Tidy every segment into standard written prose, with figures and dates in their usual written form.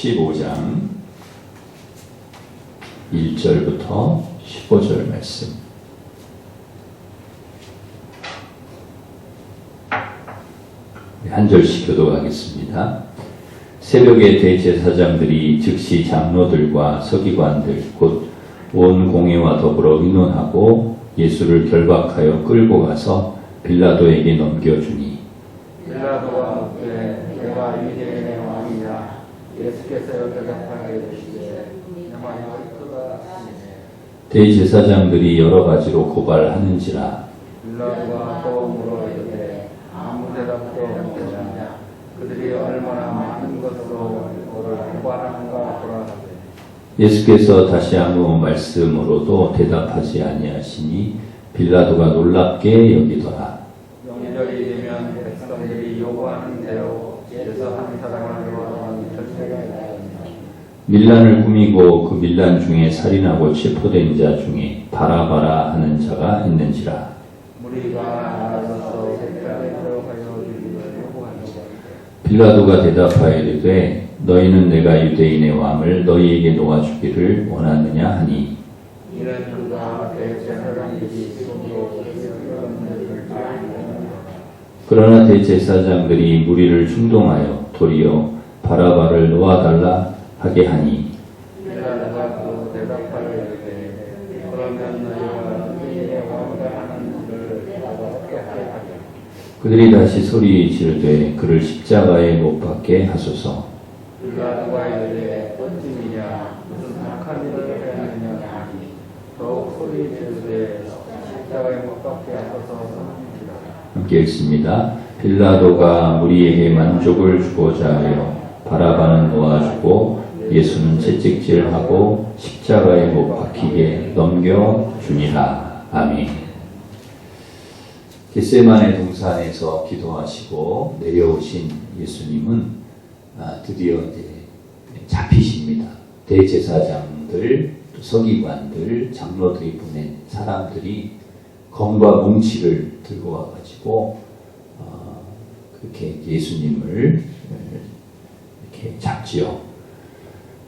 15장 1절부터 15절 말씀. 한 절씩 교독하겠습니다. 새벽에 대제사장들이 즉시 장로들과 서기관들 곧 온 공회와 더불어 의논하고 예수를 결박하여 끌고 가서 빌라도에게 넘겨주니 빌라도가 묻되 내가 유대인의 왕이냐. 예수께서 대답하여 이르시되 내 말이 옳도다 하시니 대제사장들이 여러 가지로 고발하는지라. 빌라도가 또 물어 이르되 아무 대답도 없느냐. 그들이 얼마나 많은 것으로 너를 고발하는가 보라 하되 예수께서 다시 아무 말씀으로도 대답하지 아니하시니 빌라도가 놀랍게 여기더라. 명절이 되면 백성들이 요구하는 대로 제사 한 사람을 요하는 절차가 있다며 밀란을 꾸미고 그 밀란 중에 살인하고 체포된 자 중에 바라바라 하는 자가 있는지라. 무리가 알아서 sepulchre 들어가여 주기를 요구하니라. 빌라도가 대답하여 이르되 너희는 내가 유대인의 왕을 너희에게 놓아주기를 원하느냐 하니 이는 그가 대제사장들이 스스로 그런 일을 하였느니라. 그러나 대제사장들이 무리를 충동하여 도리어 바라바를 놓아달라 하게 하니 빌라도가 또 대답하여 이르되 그러면 너희가 유대인의 왕이라 하는 일을 어떻게 하려 하냐. 그들이 다시 소리 지르되 그를 십자가에 못 박게 하소서. 빌라도가 이르되 어찌미냐 무슨 악한 일을 하였느냐 하니 더욱 소리 지르되 십자가에 못 박게 하소서 하는지라. 함께 읽습니다. 빌라도가 무리에게 만족을 주고자 하여 바라바는 놓아주고 예수는 채찍질하고 십자가에 못 박히게 넘겨주니라. 아멘. 겟세마네 동산에서 기도하시고 내려오신 예수님은 드디어 이제 잡히십니다. 대제사장들, 또 서기관들, 장로들이 보낸 사람들이 검과 뭉치를 들고 와가지고 그렇게 예수님을 이렇게 잡지요.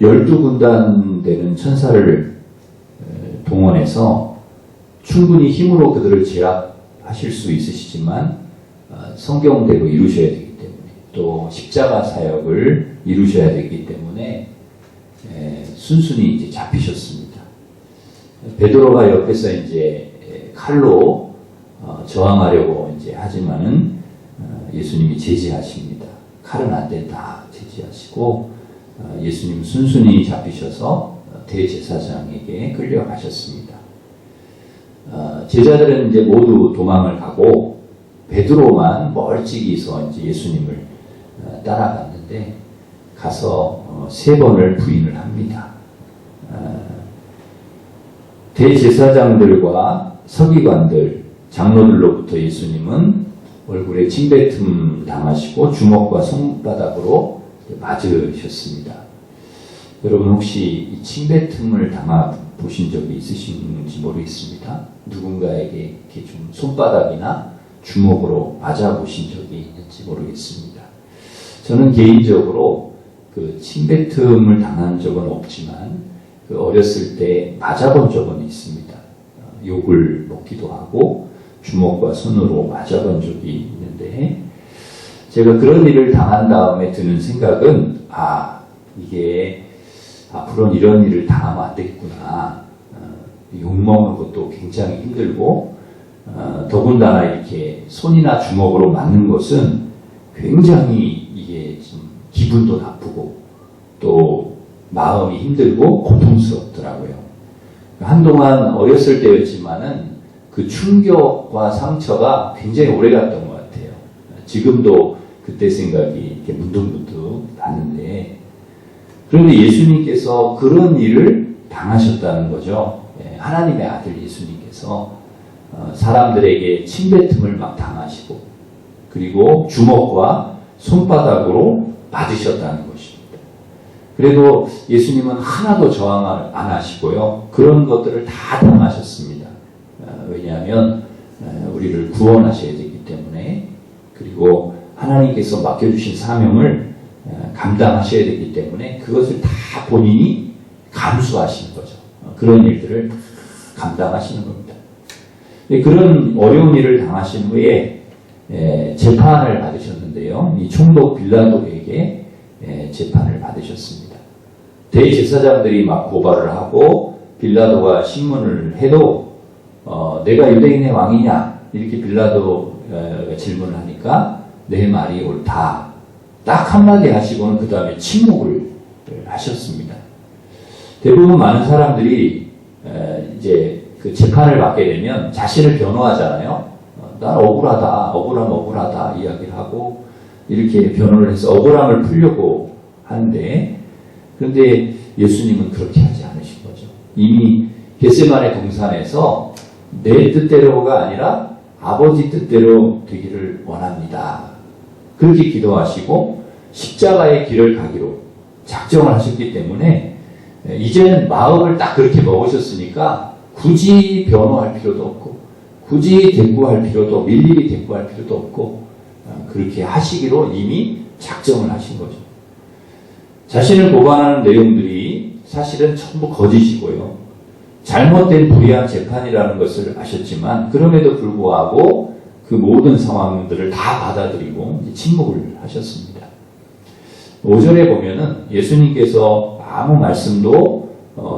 12군단 되는 천사를 동원해서 충분히 힘으로 그들을 제압하실 수 있으시지만 성경대로 이루셔야 되기 때문에 또 십자가 사역을 이루셔야 되기 때문에 순순히 이제 잡히셨습니다. 베드로가 옆에서 이제 칼로 저항하려고 이제 하지만은 예수님이 제지하십니다. 칼은 안 된다 제지하시고 예수님 순순히 잡히셔서 대제사장에게 끌려가셨습니다. 제자들은 이제 모두 도망을 가고 베드로만 멀찍이서 이제 예수님을 따라갔는데 가서 3번을 부인을 합니다. 대제사장들과 서기관들, 장로들로부터 예수님은 얼굴에 침뱉음 당하시고 주먹과 손바닥으로 맞으셨습니다. 여러분 혹시 이 침뱉음을 당하 보신 적이 있으신지 모르겠습니다. 누군가에게 이렇게 좀 손바닥이나 주먹으로 맞아 보신 적이 있는지 모르겠습니다. 저는 개인적으로 그 침뱉음을 당한 적은 없지만 그 어렸을 때 맞아본 적은 있습니다. 욕을 먹기도 하고 주먹과 손으로 맞아본 적이 있는데 제가 그런 일을 당한 다음에 드는 생각은 이게 앞으로는 이런 일을 당하면 안 되겠구나. 욕먹는 것도 굉장히 힘들고 더군다나 이렇게 손이나 주먹으로 맞는 것은 굉장히 이게 좀 기분도 나쁘고 또 마음이 힘들고 고통스럽더라고요. 한동안 어렸을 때였지만은 그 충격과 상처가 굉장히 오래 갔던 것 같아요. 지금도 그때 생각이 이렇게 문득문득 나는데 그런데 예수님께서 그런 일을 당하셨다는 거죠. 하나님의 아들 예수님께서 사람들에게 침뱉음을 막 당하시고 그리고 주먹과 손바닥으로 맞으셨다는 것입니다. 그래도 예수님은 하나도 저항 안 하시고요. 그런 것들을 다 당하셨습니다. 왜냐하면 우리를 구원하셔야 되기 때문에 그리고 하나님께서 맡겨주신 사명을 감당하셔야 되기 때문에 그것을 다 본인이 감수하시는 거죠. 그런 일들을 감당하시는 겁니다. 그런 어려운 일을 당하신 후에 재판을 받으셨는데요. 이 총독 빌라도에게 재판을 받으셨습니다. 대제사장들이 막 고발을 하고 빌라도가 신문을 해도 내가 유대인의 왕이냐 이렇게 빌라도가 질문을 하니까 내 말이 옳다. 딱 한마디 하시고는 그 다음에 침묵을 하셨습니다. 대부분 많은 사람들이 이제 그 재판을 받게 되면 자신을 변호하잖아요. 난 억울하면 억울하다 이야기를 하고 이렇게 변호를 해서 억울함을 풀려고 하는데 그런데 예수님은 그렇게 하지 않으신 거죠. 이미 겟세마네 동산에서 내 뜻대로가 아니라 아버지 뜻대로 되기를 원합니다. 그렇게 기도하시고 십자가의 길을 가기로 작정을 하셨기 때문에 이제는 마음을 딱 그렇게 먹으셨으니까 굳이 변호할 필요도 없고 굳이 대꾸할 필요도 일일이 대꾸할 필요도 없고 그렇게 하시기로 이미 작정을 하신 거죠. 자신을 고발하는 내용들이 사실은 전부 거짓이고요. 잘못된 불의한 재판이라는 것을 아셨지만 그럼에도 불구하고 그 모든 상황들을 다 받아들이고 침묵을 하셨습니다. 5절에 보면은 예수님께서 아무 말씀도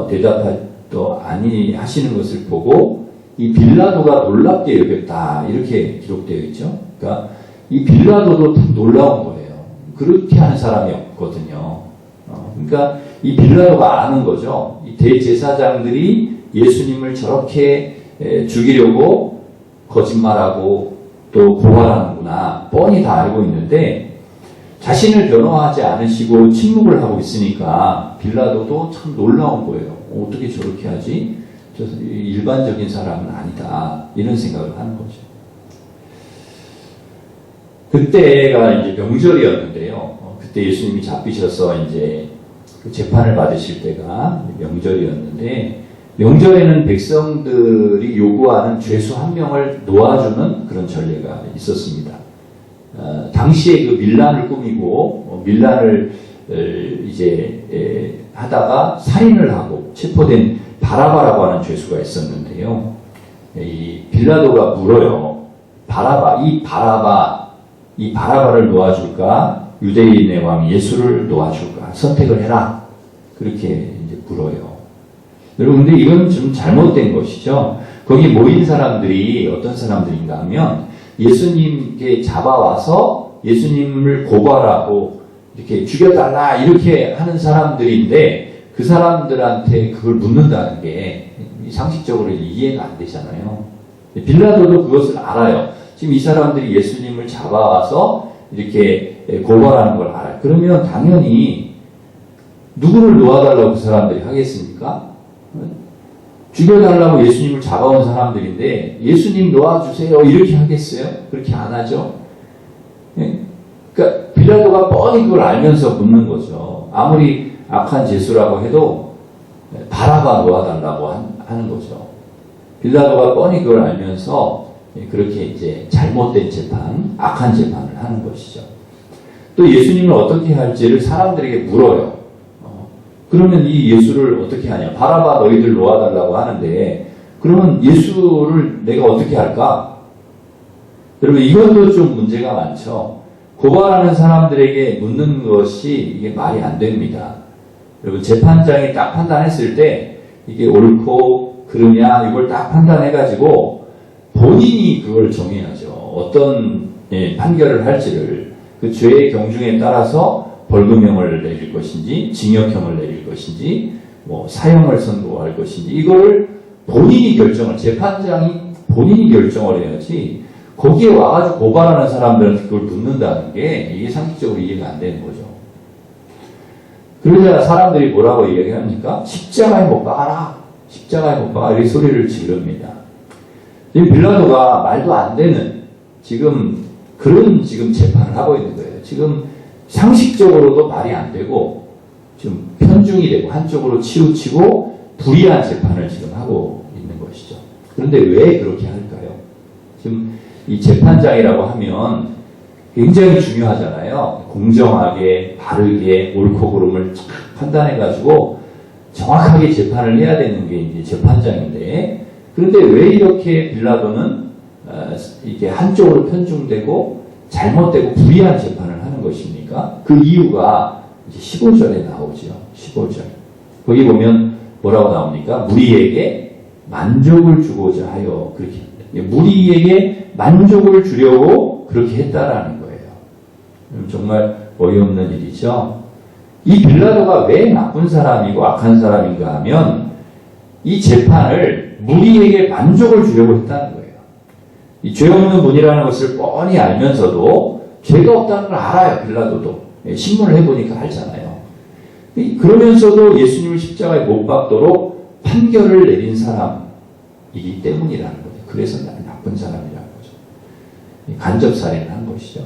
대답도 아니 하시는 것을 보고 이 빌라도가 놀랍게 여겼다 이렇게 기록되어 있죠. 그러니까 이 빌라도도 놀라운 거예요. 그렇게 하는 사람이 없거든요. 그러니까 이 빌라도가 아는 거죠. 이 대제사장들이 예수님을 저렇게 죽이려고 거짓말하고 또 고발하는구나 뻔히 다 알고 있는데 자신을 변호하지 않으시고 침묵을 하고 있으니까 빌라도도 참 놀라운 거예요. 어떻게 저렇게 하지? 저 일반적인 사람은 아니다. 이런 생각을 하는 거죠. 그때가 이제 명절이었는데요. 그때 예수님이 잡히셔서 이제 그 재판을 받으실 때가 명절이었는데 명절에는 백성들이 요구하는 죄수 한 명을 놓아주는 그런 전례가 있었습니다. 당시에 그 밀란을 꾸미고 밀란을 이제 하다가 살인을 하고 체포된 바라바라고 하는 죄수가 있었는데요. 이 빌라도가 물어요. 이 바라바를 놓아줄까? 유대인의 왕 예수를 놓아줄까? 선택을 해라. 그렇게 이제 물어요. 여러분, 근데 이건 좀 잘못된 것이죠. 거기 모인 사람들이 어떤 사람들인가 하면 예수님께 잡아와서 예수님을 고발하고 이렇게 죽여달라 이렇게 하는 사람들인데 그 사람들한테 그걸 묻는다는 게 상식적으로 이해가 안 되잖아요. 빌라도도 그것을 알아요. 지금 이 사람들이 예수님을 잡아와서 이렇게 고발하는 걸 알아요. 그러면 당연히 누구를 놓아달라고 그 사람들이 하겠습니까? 죽여달라고 예수님을 잡아온 사람들인데 예수님 놓아주세요 이렇게 하겠어요? 그렇게 안 하죠. 그러니까 빌라도가 뻔히 그걸 알면서 묻는 거죠. 아무리 악한 죄수라고 해도 바라바 놓아달라고 하는 거죠. 빌라도가 뻔히 그걸 알면서 그렇게 이제 잘못된 재판, 악한 재판을 하는 것이죠. 또 예수님을 어떻게 할지를 사람들에게 물어요. 그러면 이 예수를 어떻게 하냐? 바라바 너희들 놓아달라고 하는데 그러면 예수를 내가 어떻게 할까? 여러분 이것도 좀 문제가 많죠. 고발하는 사람들에게 묻는 것이 이게 말이 안 됩니다. 여러분 재판장이 딱 판단했을 때 이게 옳고 그르냐 이걸 딱 판단해가지고 본인이 그걸 정해야죠. 어떤 판결을 할지를 그 죄의 경중에 따라서 벌금형을 내릴 것인지 징역형을 내릴 것인지 뭐 사형을 선고할 것인지 이거를 본인이 결정을 재판장이 본인이 결정을 해야지 거기에 와가지고 고발하는 사람들한테 그걸 묻는다는 게 이게 상식적으로 이해가 안 되는 거죠. 그러자 사람들이 뭐라고 이야기합니까? 십자가에 못 박아라. 십자가에 못 박아라. 이 소리를 지릅니다. 이 빌라도가 말도 안 되는 지금 그런 지금 재판을 하고 있는 거예요. 지금 상식적으로도 말이 안 되고 지금 편중이 되고 한쪽으로 치우치고 불의한 재판을 지금 하고 있는 것이죠. 그런데 왜 그렇게 할까요? 지금 이 재판장이라고 하면 굉장히 중요하잖아요. 공정하게, 바르게, 옳고 그름을 쫙 판단해가지고 정확하게 재판을 해야 되는 게 이제 재판장인데, 그런데 왜 이렇게 빌라도는 이게 한쪽으로 편중되고 잘못되고 불의한 재판을 하는 것입니까? 그 이유가 이제 15절에 나오죠. 15절. 거기 보면 뭐라고 나옵니까? 무리에게 만족을 주고자 하여 그렇게 합니다. 무리에게 만족을 주려고 그렇게 했다라는 거예요. 정말 어이없는 일이죠. 이 빌라도가 왜 나쁜 사람이고 악한 사람인가 하면 이 재판을 무리에게 만족을 주려고 했다는 거예요. 이 죄 없는 분이라는 것을 뻔히 알면서도 죄가 없다는 걸 알아요. 빌라도도. 신문을 해보니까 알잖아요. 그러면서도 예수님을 십자가에 못 박도록 판결을 내린 사람이기 때문이라는 거죠. 그래서 나쁜 사람이라는 거죠. 간접살인을 한 것이죠.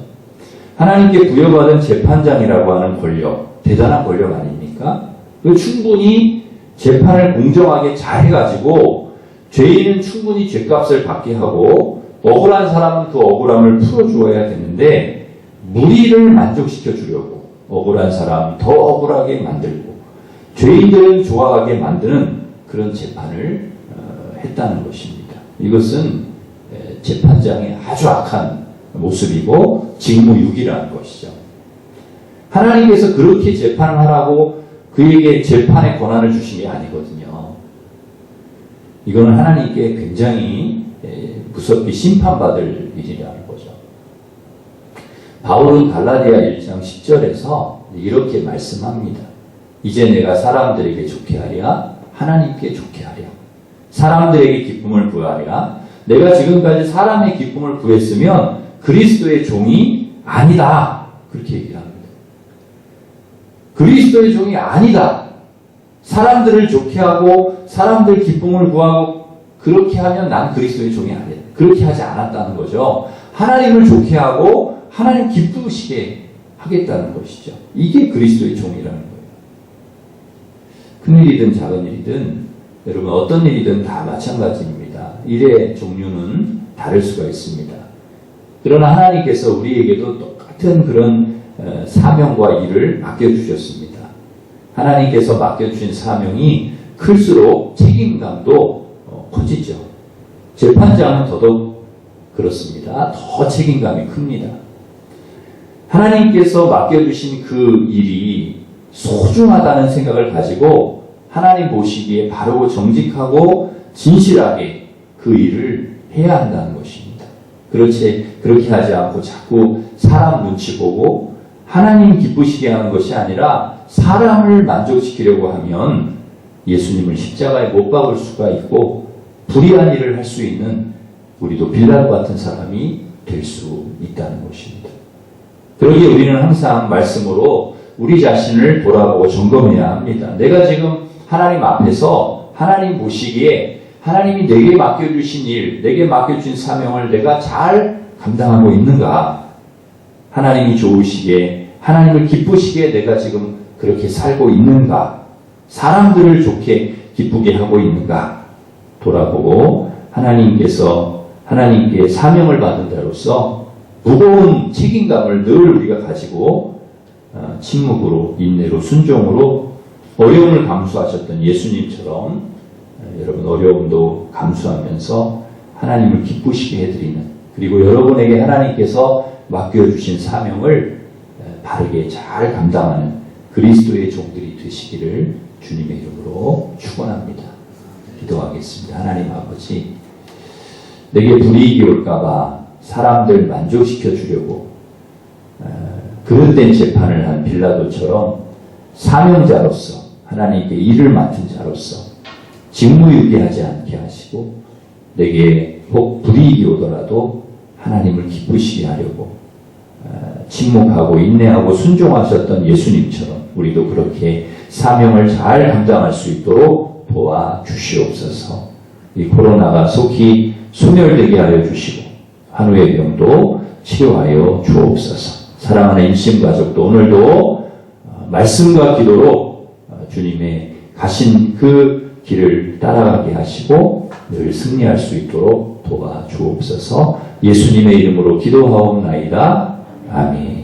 하나님께 부여받은 재판장이라고 하는 권력, 대단한 권력 아닙니까? 충분히 재판을 공정하게 잘 해가지고 죄인은 충분히 죄값을 받게 하고 억울한 사람은 그 억울함을 풀어주어야 되는데 무리를 만족시켜 주려고 억울한 사람 더 억울하게 만들고 죄인들은 좋아하게 만드는 그런 재판을 했다는 것입니다. 이것은 재판장의 아주 악한 모습이고 직무유기라는 것이죠. 하나님께서 그렇게 재판을 하라고 그에게 재판의 권한을 주신 게 아니거든요. 이거는 하나님께 굉장히 무섭게 심판받을 일이라는 거죠. 바울은 갈라디아 1장 10절에서 이렇게 말씀합니다. 이제 내가 사람들에게 좋게 하랴 하나님께 좋게 하랴 사람들에게 기쁨을 구하랴 내가 지금까지 사람의 기쁨을 구했으면 그리스도의 종이 아니다. 그렇게 얘기를 합니다. 그리스도의 종이 아니다. 사람들을 좋게 하고 사람들 기쁨을 구하고 그렇게 하면 난 그리스도의 종이 아니다. 그렇게 하지 않았다는 거죠. 하나님을 좋게 하고 하나님 기쁘시게 하겠다는 것이죠. 이게 그리스도의 종이라는 거예요. 큰일이든 작은 일이든 여러분 어떤 일이든 다 마찬가지입니다. 일의 종류는 다를 수가 있습니다. 그러나 하나님께서 우리에게도 똑같은 그런 사명과 일을 맡겨주셨습니다. 하나님께서 맡겨주신 사명이 클수록 책임감도 커지죠. 재판장은 더더욱 그렇습니다. 더 책임감이 큽니다. 하나님께서 맡겨주신 그 일이 소중하다는 생각을 가지고 하나님 보시기에 바르고 정직하고 진실하게 그 일을 해야 한다는 것입니다. 그렇게 하지 않고 자꾸 사람 눈치 보고 하나님 기쁘시게 하는 것이 아니라 사람을 만족시키려고 하면 예수님을 십자가에 못 박을 수가 있고 불의한 일을 할 수 있는 우리도 빌라도 같은 사람이 될 수 있다는 것입니다. 그러기에 우리는 항상 말씀으로 우리 자신을 돌아보고 점검해야 합니다. 내가 지금 하나님 앞에서 하나님 보시기에 하나님이 내게 맡겨주신 일, 내게 맡겨주신 사명을 내가 잘 감당하고 있는가? 하나님이 좋으시기에, 하나님을 기쁘시기에 내가 지금 그렇게 살고 있는가? 사람들을 좋게 기쁘게 하고 있는가? 돌아보고 하나님께 사명을 받은 자로서 무거운 책임감을 늘 우리가 가지고 침묵으로, 인내로, 순종으로 어려움을 감수하셨던 예수님처럼 여러분 어려움도 감수하면서 하나님을 기쁘시게 해드리는, 그리고 여러분에게 하나님께서 맡겨주신 사명을 바르게 잘 감당하는 그리스도의 종들이 되시기를 주님의 이름으로 축원합니다. 기도하겠습니다. 하나님 아버지, 내게 불이익이 올까봐 사람들 만족시켜 주려고 그릇된 재판을 한 빌라도처럼 사명자로서 하나님께 일을 맡은 자로서 직무유기하지 않게 하시고 내게 혹 불이익이 오더라도 하나님을 기쁘시게 하려고 침묵하고 인내하고 순종하셨던 예수님처럼 우리도 그렇게 사명을 잘 감당할 수 있도록 도와주시옵소서. 이 코로나가 속히 소멸되게 하여 주시고 환우의 병도 치료하여 주옵소서. 사랑하는 인심가족도 오늘도 말씀과 기도로 주님의 가신 그 길을 따라가게 하시고 늘 승리할 수 있도록 도와주옵소서. 예수님의 이름으로 기도하옵나이다. 아멘.